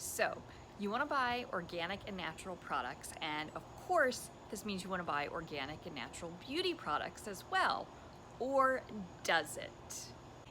So you want to buy organic and natural products, and of course this means you want to buy organic and natural beauty products as well. Or does it?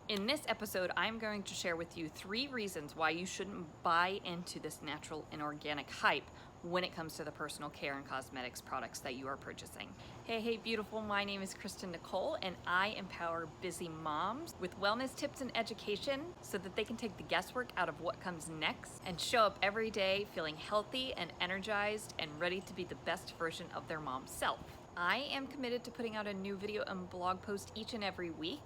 In this episode, I'm going to share with you 3 reasons why you shouldn't buy into this natural and organic hype when it comes to the personal care and cosmetics products that you are purchasing. Hey beautiful, my name is Kristen Nicole and I empower busy moms with wellness tips and education so that they can take the guesswork out of what comes next and show up every day feeling healthy and energized and ready to be the best version of their mom self. I am committed to putting out a new video and blog post each and every week.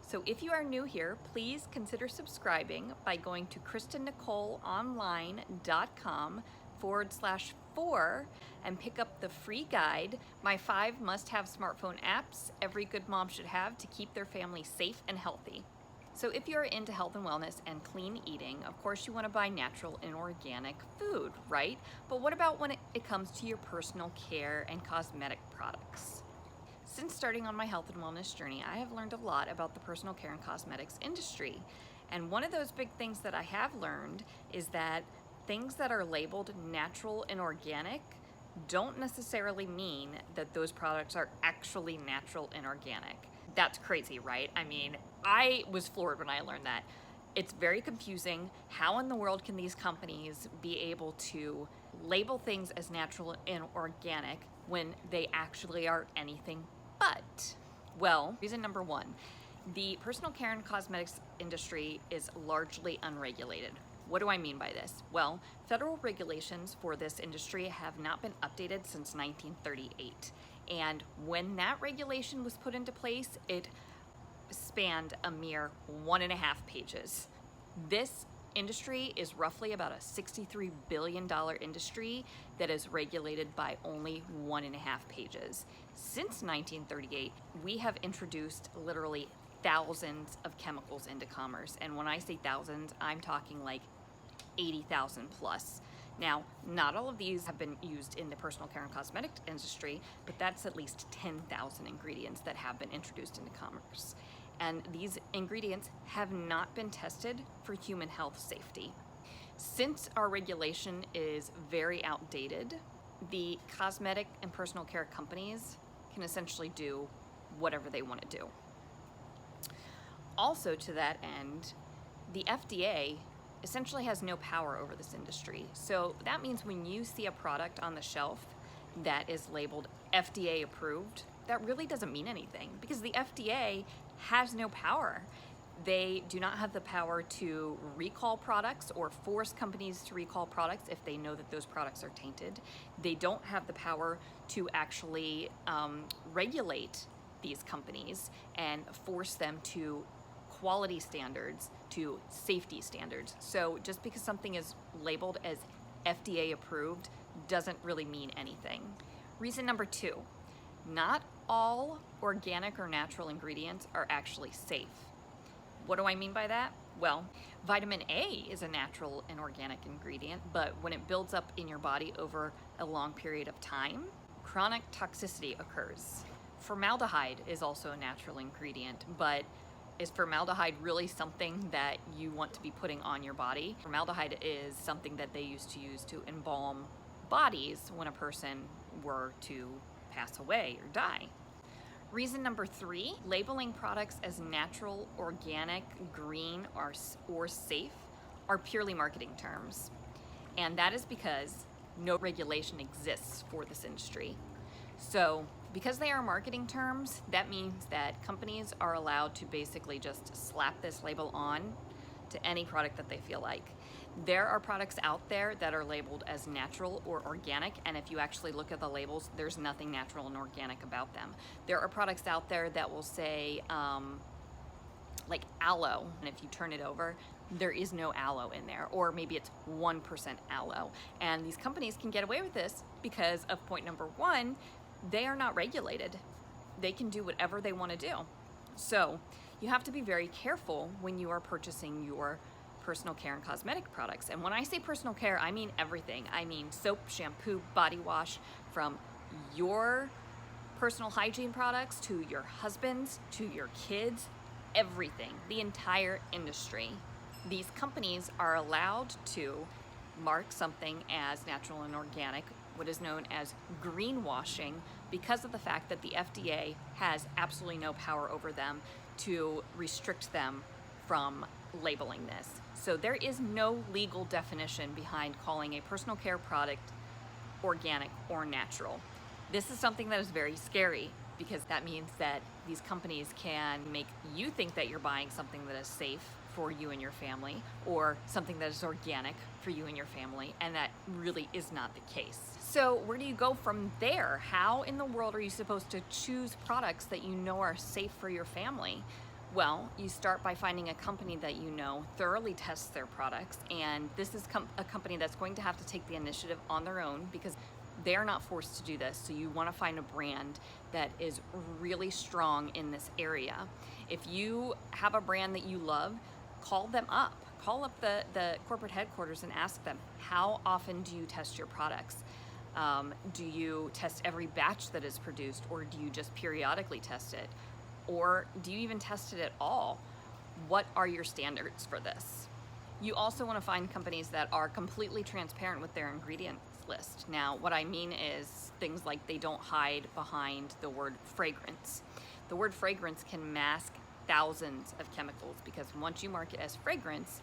So if you are new here, please consider subscribing by going to KristenNicoleOnline.com/4 and pick up the free guide, My 5 Must-Have Smartphone Apps Every Good Mom Should Have to Keep Their Family Safe and Healthy. So if you're into health and wellness and clean eating, of course you want to buy natural and organic food, right? But what about when it comes to your personal care and cosmetic products? Since starting on my health and wellness journey, I have learned a lot about the personal care and cosmetics industry. And one of those big things that I have learned is that things that are labeled natural and organic don't necessarily mean that those products are actually natural and organic. That's crazy, right? I mean, I was floored when I learned that. It's very confusing. How in the world can these companies be able to label things as natural and organic when they actually are anything but? Well, reason number 1, the personal care and cosmetics industry is largely unregulated. What do I mean by this? Well, federal regulations for this industry have not been updated since 1938. And when that regulation was put into place, it spanned a mere 1.5 pages. This industry is roughly about a $63 billion industry that is regulated by only 1.5 pages. Since 1938, we have introduced literally thousands of chemicals into commerce. And when I say thousands, I'm talking like 80,000 plus. Now, not all of these have been used in the personal care and cosmetic industry, but that's at least 10,000 ingredients that have been introduced into commerce. And these ingredients have not been tested for human health safety. Since our regulation is very outdated, the cosmetic and personal care companies can essentially do whatever they want to do. Also, to that end, the FDA essentially has no power over this industry. So that means when you see a product on the shelf that is labeled FDA approved, that really doesn't mean anything because the FDA has no power. They do not have the power to recall products or force companies to recall products if they know that those products are tainted. They don't have the power to actually regulate these companies and force them to quality standards, to safety standards. So just because something is labeled as FDA approved doesn't really mean anything. Reason number 2, not all organic or natural ingredients are actually safe. What do I mean by that? Well, vitamin A is a natural and organic ingredient, but when it builds up in your body over a long period of time, chronic toxicity occurs. Formaldehyde is also a natural ingredient, but is formaldehyde really something that you want to be putting on your body? Formaldehyde is something that they used to use to embalm bodies when a person were to pass away or die. Reason number 3, labeling products as natural, organic, green, or safe are purely marketing terms. And that is because no regulation exists for this industry. So because they are marketing terms, that means that companies are allowed to basically just slap this label on to any product that they feel like. There are products out there that are labeled as natural or organic, and if you actually look at the labels, there's nothing natural and organic about them. There are products out there that will say like aloe, and if you turn it over, there is no aloe in there, or maybe it's 1% aloe. And these companies can get away with this because of point number 1, they are not regulated. They can do whatever they want to do. So you have to be very careful when you are purchasing your personal care and cosmetic products. And when I say personal care, I mean everything. I mean soap, shampoo, body wash, from your personal hygiene products to your husband's, to your kids, everything, the entire industry. These companies are allowed to mark something as natural and organic, what is known as greenwashing, because of the fact that the FDA has absolutely no power over them to restrict them from labeling this. So there is no legal definition behind calling a personal care product organic or natural. This is something that is very scary, because that means that these companies can make you think that you're buying something that is safe for you and your family, or something that is organic for you and your family, and that really is not the case. So where do you go from there? How in the world are you supposed to choose products that you know are safe for your family? Well, you start by finding a company that you know thoroughly tests their products, and this is a company that's going to have to take the initiative on their own, because they're not forced to do this. So you want to find a brand that is really strong in this area. If you have a brand that you love, call them up. Call up the corporate headquarters and ask them, how often do you test your products? Do you test every batch that is produced, or do you just periodically test it? Or do you even test it at all? What are your standards for this? You also want to find companies that are completely transparent with their ingredients list. Now, what I mean is things like they don't hide behind the word fragrance. The word fragrance can mask thousands of chemicals, because once you mark it as fragrance,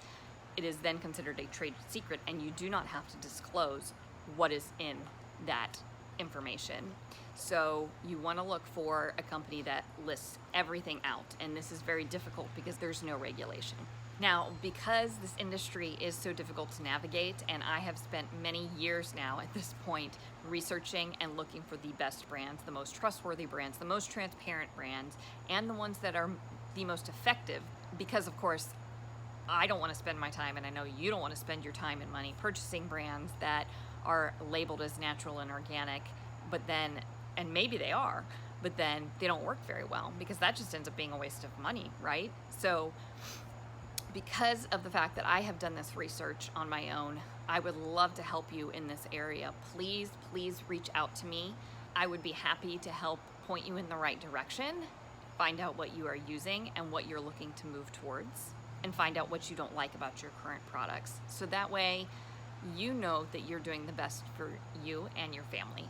it is then considered a trade secret, and you do not have to disclose what is in that information. So you want to look for a company that lists everything out, and this is very difficult because there's no regulation. Now, because this industry is so difficult to navigate, and I have spent many years now at this point researching and looking for the best brands, the most trustworthy brands, the most transparent brands, and the ones that are the most effective, because of course I don't want to spend my time, and I know you don't want to spend your time and money purchasing brands that are labeled as natural and organic, but then, and maybe they are, but then they don't work very well, because that just ends up being a waste of money, right? So because of the fact that I have done this research on my own, I would love to help you in this area. Please reach out to me. I would be happy to help point you in the right direction, find out what you are using and what you're looking to move towards, and find out what you don't like about your current products. So that way you know that you're doing the best for you and your family.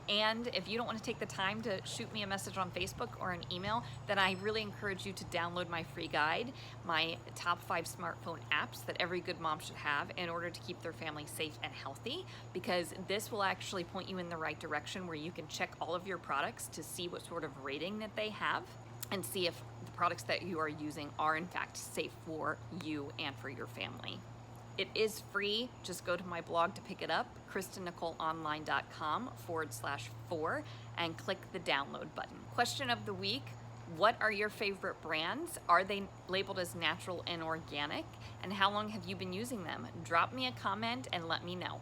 And if you don't want to take the time to shoot me a message on Facebook or an email, then I really encourage you to download my free guide, my top 5 smartphone apps that every good mom should have in order to keep their family safe and healthy, because this will actually point you in the right direction, where you can check all of your products to see what sort of rating that they have, and see if the products that you are using are in fact safe for you and for your family. It is free. Just go to my blog to pick it up, KristenNicoleOnline.com/4, and click the download button. Question of the week: what are your favorite brands? Are they labeled as natural and organic? And how long have you been using them? Drop me a comment and let me know.